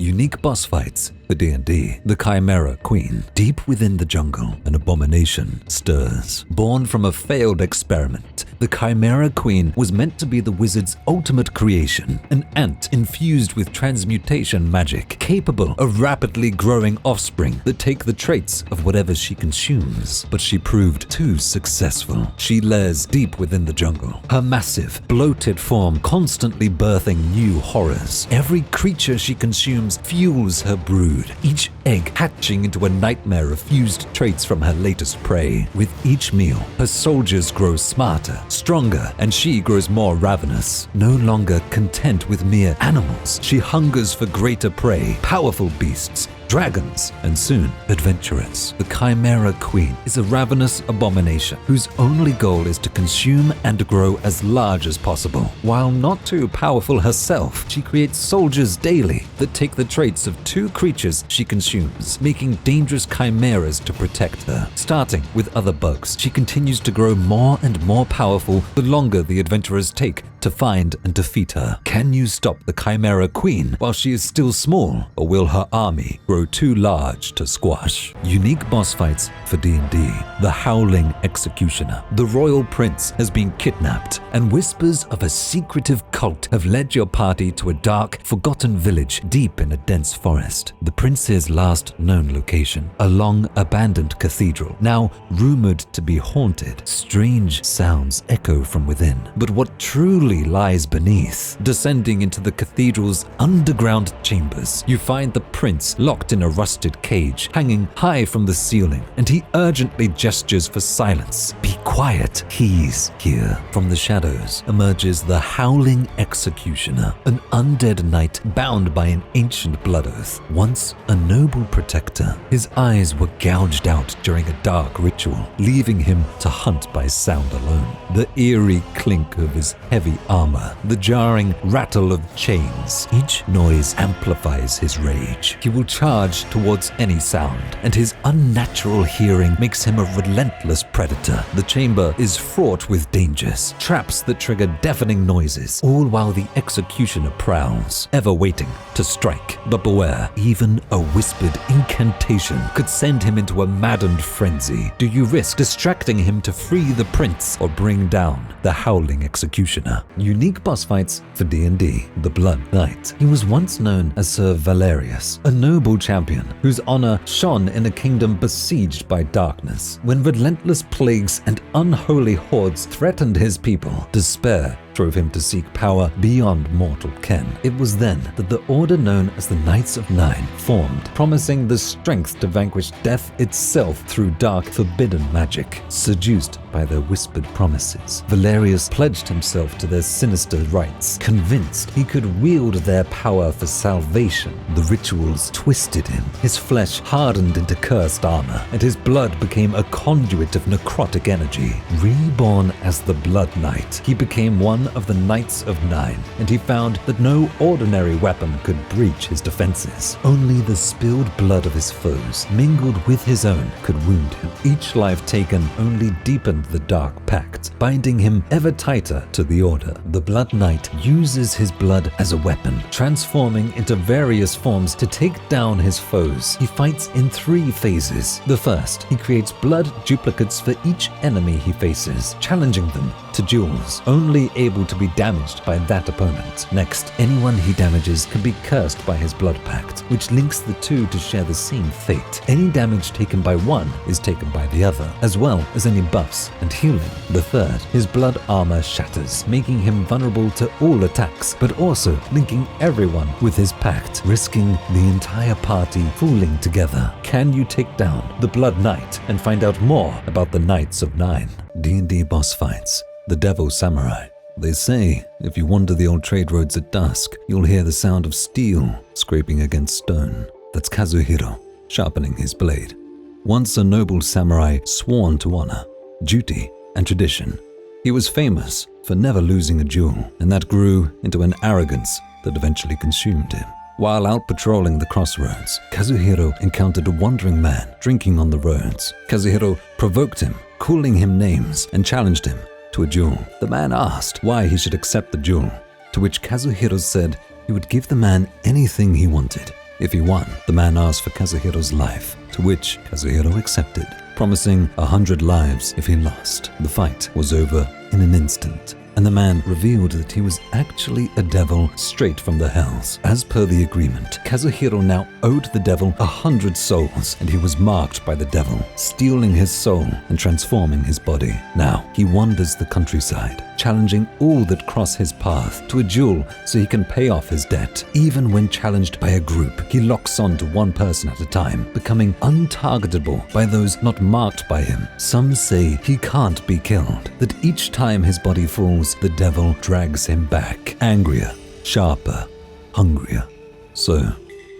Unique boss fights for D&D. The Chimera Queen. Deep within the jungle, an abomination stirs. Born from a failed experiment, the Chimera Queen was meant to be the wizard's ultimate creation, an ant infused with transmutation magic, capable of rapidly growing offspring that take the traits of whatever she consumes. But she proved too successful. She lairs deep within the jungle, her massive, bloated form constantly birthing new horrors. Every creature she consumes fuels her brood, each egg hatching into a nightmare of fused traits from her latest prey. With each meal, her soldiers grow smarter, stronger, and she grows more ravenous. No longer content with mere animals, she hungers for greater prey, powerful beasts, dragons, and soon adventurers. The Chimera Queen is a ravenous abomination whose only goal is to consume and grow as large as possible. While not too powerful herself, she creates soldiers daily that take the traits of two creatures she consumes, making dangerous chimeras to protect her. Starting with other bugs, she continues to grow more and more powerful the longer the adventurers take to find and defeat her. Can you stop the Chimera Queen while she is still small, or will her army grow too large to squash? Unique boss fights for D&D. The Howling Executioner. The royal prince has been kidnapped, and whispers of a secretive cult have led your party to a dark, forgotten village deep in a dense forest. The prince's last known location, a long-abandoned cathedral, now rumored to be haunted. Strange sounds echo from within, but what truly lies beneath? Descending into the cathedral's underground chambers, you find the prince locked in a rusted cage, hanging high from the ceiling, and he urgently gestures for silence. Be quiet, he's here. From the shadows emerges the Howling Executioner, an undead knight bound by an ancient blood oath. Once a noble protector, his eyes were gouged out during a dark ritual, leaving him to hunt by sound alone. The eerie clink of his heavy armor, the jarring rattle of chains, each noise amplifies his rage. He will charge towards any sound, and his unnatural hearing makes him a relentless predator. The chamber is fraught with dangers, traps that trigger deafening noises, all while the executioner prowls, ever waiting to strike. But beware, even a whispered incantation could send him into a maddened frenzy. Do you risk distracting him to free the prince, or bring down the Howling Executioner? Unique boss fights for D&D. The Blood Knight. He was once known as Sir Valerius, a noble champion whose honor shone in a kingdom besieged by darkness. When relentless plagues and unholy hordes threatened his people, despair drove him to seek power beyond mortal ken. It was then that the order known as the Knights of Nine formed, promising the strength to vanquish death itself through dark, forbidden magic. Seduced by their whispered promises, Valerius pledged himself to their sinister rites, convinced he could wield their power for salvation. The rituals twisted him, his flesh hardened into cursed armor, and his blood became a conduit of necrotic energy. Reborn as the Blood Knight, he became one of the Knights of Nine, and he found that no ordinary weapon could breach his defenses. Only the spilled blood of his foes, mingled with his own, could wound him. Each life taken only deepened the dark pact, binding him ever tighter to the Order. The Blood Knight uses his blood as a weapon, transforming into various forms to take down his foes. He fights in 3 phases. The first, he creates blood duplicates for each enemy he faces, challenging them to duels, only able to be damaged by that opponent. Next, anyone he damages can be cursed by his blood pact, which links the two to share the same fate. Any damage taken by one is taken by the other, as well as any buffs and healing. The third, his blood armor shatters, making him vulnerable to all attacks, but also linking everyone with his pact, risking the entire party fooling together. Can you take down the Blood Knight and find out more about the Knights of Nine? D&D boss fights. The Devil Samurai. They say if you wander the old trade roads at dusk, you'll hear the sound of steel scraping against stone. That's Kazuhiro, sharpening his blade. Once a noble samurai sworn to honor, duty, and tradition, he was famous for never losing a duel, and that grew into an arrogance that eventually consumed him. While out patrolling the crossroads, Kazuhiro encountered a wandering man drinking on the roads. Kazuhiro provoked him, calling him names, and challenged him to a duel. The man asked why he should accept the duel, to which Kazuhiro said he would give the man anything he wanted, If he won, the man asked for Kazuhiro's life, to which Kazuhiro accepted, promising 100 lives if he lost. The fight was over in an instant, and the man revealed that he was actually a devil straight from the hells. As per the agreement, Kazuhiro now owed the devil 100 souls, and he was marked by the devil, stealing his soul and transforming his body. Now, he wanders the countryside, challenging all that cross his path to a duel so he can pay off his debt. Even when challenged by a group, he locks on to one person at a time, becoming untargetable by those not marked by him. Some say he can't be killed, that each time his body falls, the devil drags him back, angrier, sharper, hungrier. So,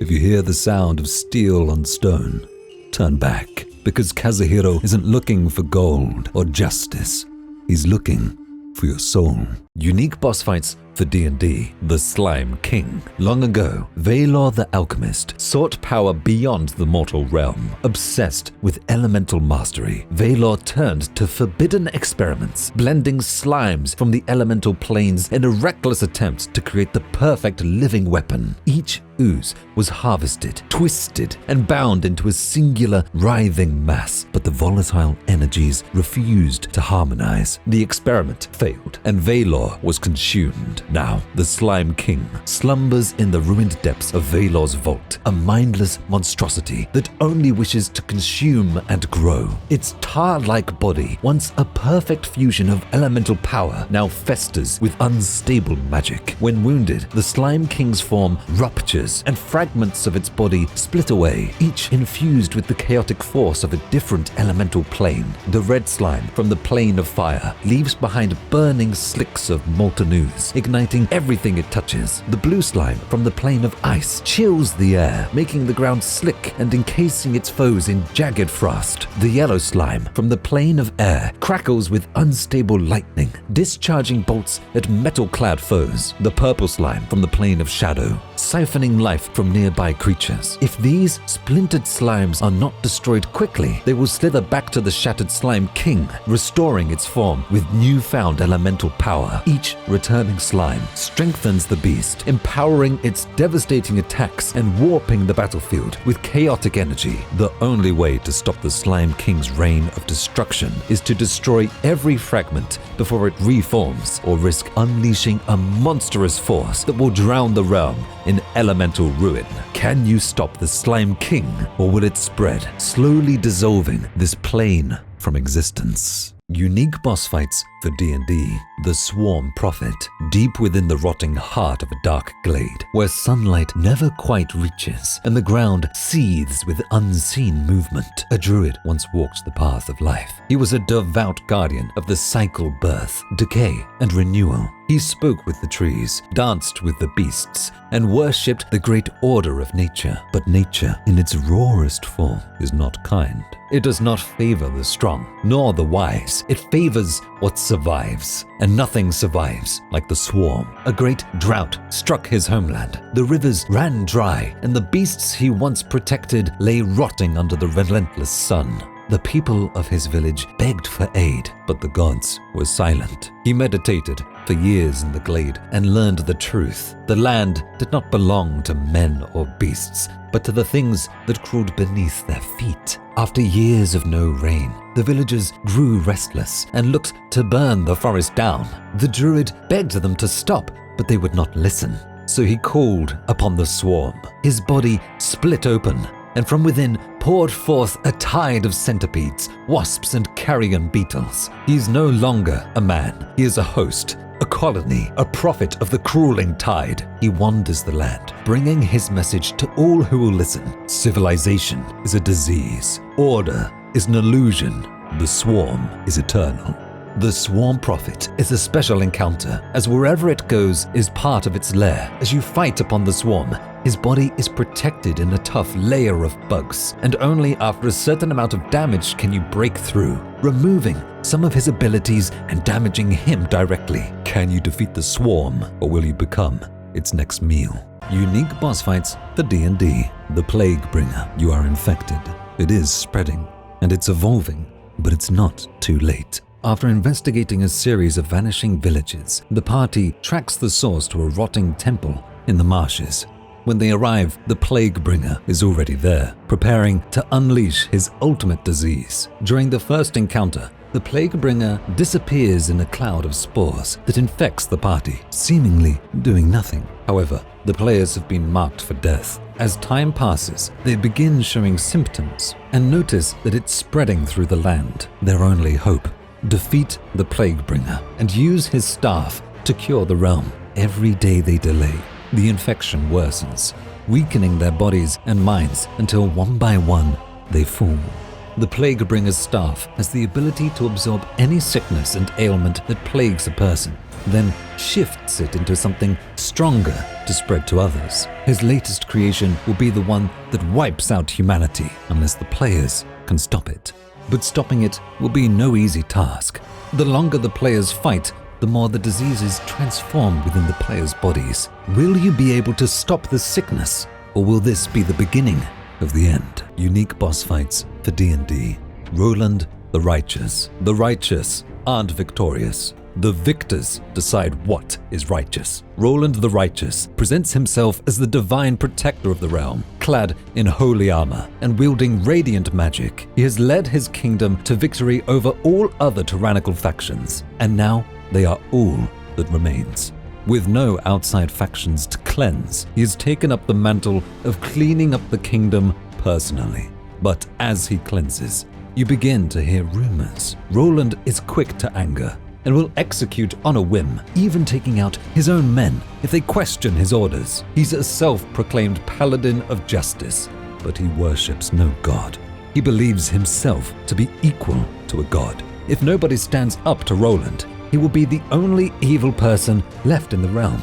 if you hear the sound of steel on stone, turn back, because Kazuhiro isn't looking for gold or justice. He's looking for your soul. Unique boss fights for D&D. The Slime King. Long ago, Valor the Alchemist sought power beyond the mortal realm. Obsessed with elemental mastery, Valor turned to forbidden experiments, blending slimes from the elemental planes in a reckless attempt to create the perfect living weapon. Each ooze was harvested, twisted, and bound into a singular, writhing mass, but the volatile energies refused to harmonize. The experiment failed, and Valor was consumed. Now, the Slime King slumbers in the ruined depths of Valor's vault, a mindless monstrosity that only wishes to consume and grow. Its tar-like body, once a perfect fusion of elemental power, now festers with unstable magic. When wounded, the Slime King's form ruptures, and fragments of its body split away, each infused with the chaotic force of a different elemental plane. The red slime from the plane of fire leaves behind burning slicks of molten ooze, igniting everything it touches. The blue slime from the plane of ice chills the air, making the ground slick and encasing its foes in jagged frost. The yellow slime from the plane of air crackles with unstable lightning, discharging bolts at metal-clad foes. The purple slime from the plane of shadow, siphoning life from nearby creatures. If these splintered slimes are not destroyed quickly, they will slither back to the shattered Slime King, restoring its form with newfound elemental power. Each returning slime strengthens the beast, empowering its devastating attacks and warping the battlefield with chaotic energy. The only way to stop the Slime King's reign of destruction is to destroy every fragment before it reforms, or risk unleashing a monstrous force that will drown the realm in elemental ruin. Can you stop the Slime King, or will it spread, slowly dissolving this plane from existence? Unique boss fights for D&D. The Swarm Prophet. Deep within the rotting heart of a dark glade, where sunlight never quite reaches and the ground seethes with unseen movement, a druid once walked the path of life. He was a devout guardian of the cycle birth, decay, and renewal. He spoke with the trees, danced with the beasts, and worshipped the great order of nature. But nature, in its rawest form, is not kind. It does not favor the strong, nor the wise. It favors what survives, and nothing survives like the swarm. A great drought struck his homeland. The rivers ran dry, and the beasts he once protected lay rotting under the relentless sun. The people of his village begged for aid, but the gods were silent. He meditated for years in the glade and learned the truth. The land did not belong to men or beasts, but to the things that crawled beneath their feet. After years of no rain, the villagers grew restless and looked to burn the forest down. The druid begged them to stop, but they would not listen. So he called upon the swarm. His body split open, and from within poured forth a tide of centipedes, wasps, and carrion beetles. He is no longer a man. He is a host, a colony, a prophet of the crawling tide. He wanders the land, bringing his message to all who will listen. Civilization is a disease. Order is an illusion. The swarm is eternal. The Swarm Prophet is a special encounter, as wherever it goes is part of its lair. As you fight upon the swarm, his body is protected in a tough layer of bugs, and only after a certain amount of damage can you break through, removing some of his abilities and damaging him directly. Can you defeat the swarm, or will you become its next meal? Unique boss fights for D&D. The Plaguebringer. You are infected. It is spreading, and it's evolving, but it's not too late. After investigating a series of vanishing villages, the party tracks the source to a rotting temple in the marshes. When they arrive, the Plaguebringer is already there, preparing to unleash his ultimate disease. During the first encounter, the Plaguebringer disappears in a cloud of spores that infects the party, seemingly doing nothing. However, the players have been marked for death. As time passes, they begin showing symptoms and notice that it's spreading through the land. Their only hope: defeat the Plaguebringer and use his staff to cure the realm. Every day they delay, the infection worsens, weakening their bodies and minds until one by one they fall. The Plaguebringer's staff has the ability to absorb any sickness and ailment that plagues a person, then shifts it into something stronger to spread to others. His latest creation will be the one that wipes out humanity unless the players can stop it. But stopping it will be no easy task. The longer the players fight, the more the diseases transform within the players' bodies. Will you be able to stop the sickness, or will this be the beginning of the end? Unique boss fights for D&D. Roland the Righteous. The righteous aren't victorious. The victors decide what is righteous. Roland the Righteous presents himself as the divine protector of the realm, clad in holy armor and wielding radiant magic. He has led his kingdom to victory over all other tyrannical factions, and now they are all that remains. With no outside factions to cleanse, he has taken up the mantle of cleaning up the kingdom personally. But as he cleanses, you begin to hear rumors. Roland is quick to anger and will execute on a whim, even taking out his own men if they question his orders. He's a self-proclaimed paladin of justice, but he worships no god. He believes himself to be equal to a god. If nobody stands up to Roland, he will be the only evil person left in the realm.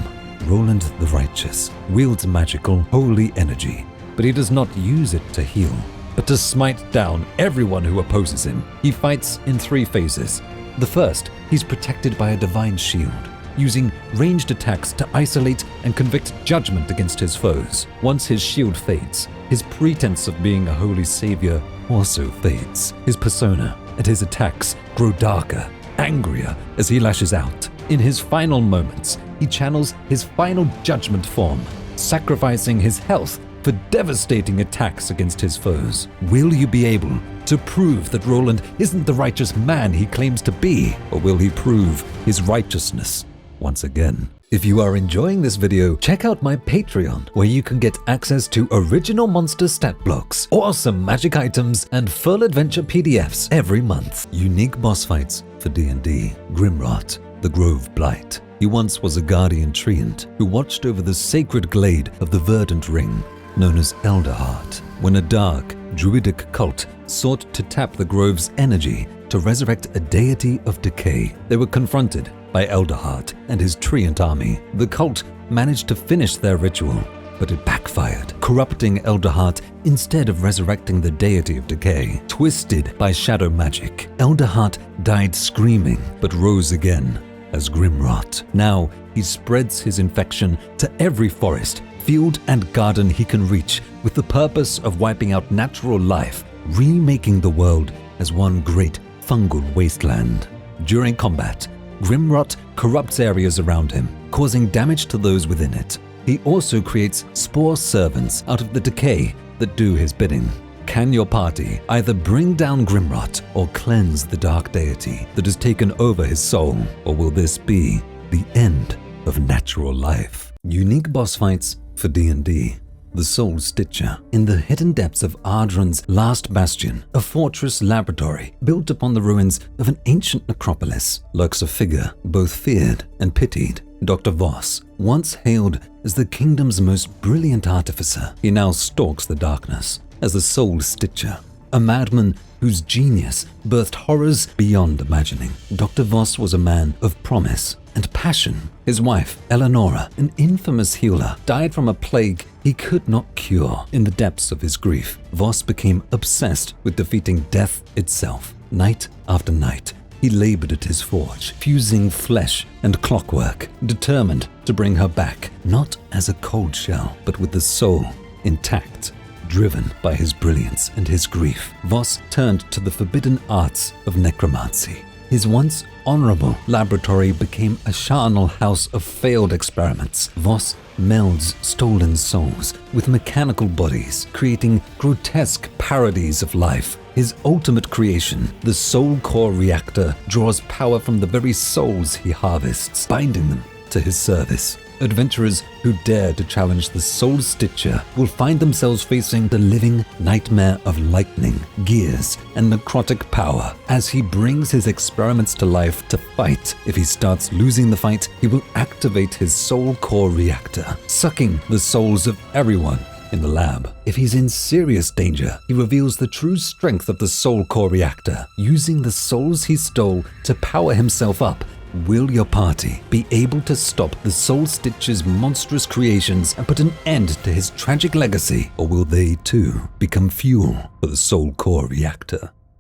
Roland the Righteous wields magical, holy energy, but he does not use it to heal, but to smite down everyone who opposes him. He fights in 3 phases. The first, he's protected by a divine shield, using ranged attacks to isolate and convict judgment against his foes. Once his shield fades, his pretense of being a holy savior also fades. His persona and his attacks grow darker, angrier as he lashes out. In his final moments, he channels his final judgment form, sacrificing his health for devastating attacks against his foes. Will you be able to prove that Roland isn't the righteous man he claims to be, or will he prove his righteousness once again? If you are enjoying this video, check out my Patreon, where you can get access to original monster stat blocks, awesome magic items, and full adventure PDFs every month. Unique boss fights for D&D. Grimrot, the Grove Blight. He once was a guardian treant who watched over the sacred glade of the Verdant Ring, known as Elderheart, when a dark, druidic cult sought to tap the grove's energy to resurrect a deity of decay. They were confronted by Elderheart and his treant army. The cult managed to finish their ritual, but it backfired, corrupting Elderheart instead of resurrecting the deity of decay. Twisted by shadow magic, Elderheart died screaming, but rose again as Grimrot. Now he spreads his infection to every forest, field, and garden he can reach, with the purpose of wiping out natural life, remaking the world as one great fungal wasteland. During combat, Grimrot corrupts areas around him, causing damage to those within it. He also creates spore servants out of the decay that do his bidding. Can your party either bring down Grimrot or cleanse the dark deity that has taken over his soul, or will this be the end of natural life? Unique boss fights for D&D. The Soul Stitcher. In the hidden depths of Ardran's last bastion, a fortress laboratory built upon the ruins of an ancient necropolis, lurks a figure both feared and pitied. Dr. Voss, once hailed as the kingdom's most brilliant artificer, he now stalks the darkness as the Soul Stitcher, a madman whose genius birthed horrors beyond imagining. Dr. Voss was a man of promise and passion. His wife, Eleonora, an infamous healer, died from a plague he could not cure. In the depths of his grief, Voss became obsessed with defeating death itself. Night after night, he labored at his forge, fusing flesh and clockwork, determined to bring her back, not as a cold shell, but with the soul intact. Driven by his brilliance and his grief, Voss turned to the forbidden arts of necromancy. His once honorable laboratory became a charnel house of failed experiments. Voss melds stolen souls with mechanical bodies, creating grotesque parodies of life. His ultimate creation, the Soul Core Reactor, draws power from the very souls he harvests, binding them to his service. Adventurers who dare to challenge the Soul Stitcher will find themselves facing the living nightmare of lightning, gears, and necrotic power as he brings his experiments to life to fight. If he starts losing the fight, he will activate his Soul Core Reactor, sucking the souls of everyone in the lab. If he's in serious danger, he reveals the true strength of the Soul Core Reactor, using the souls he stole to power himself up. Will your party be able to stop the Soul Stitcher's monstrous creations and put an end to his tragic legacy, or will they too become fuel for the Soul Core Reactor?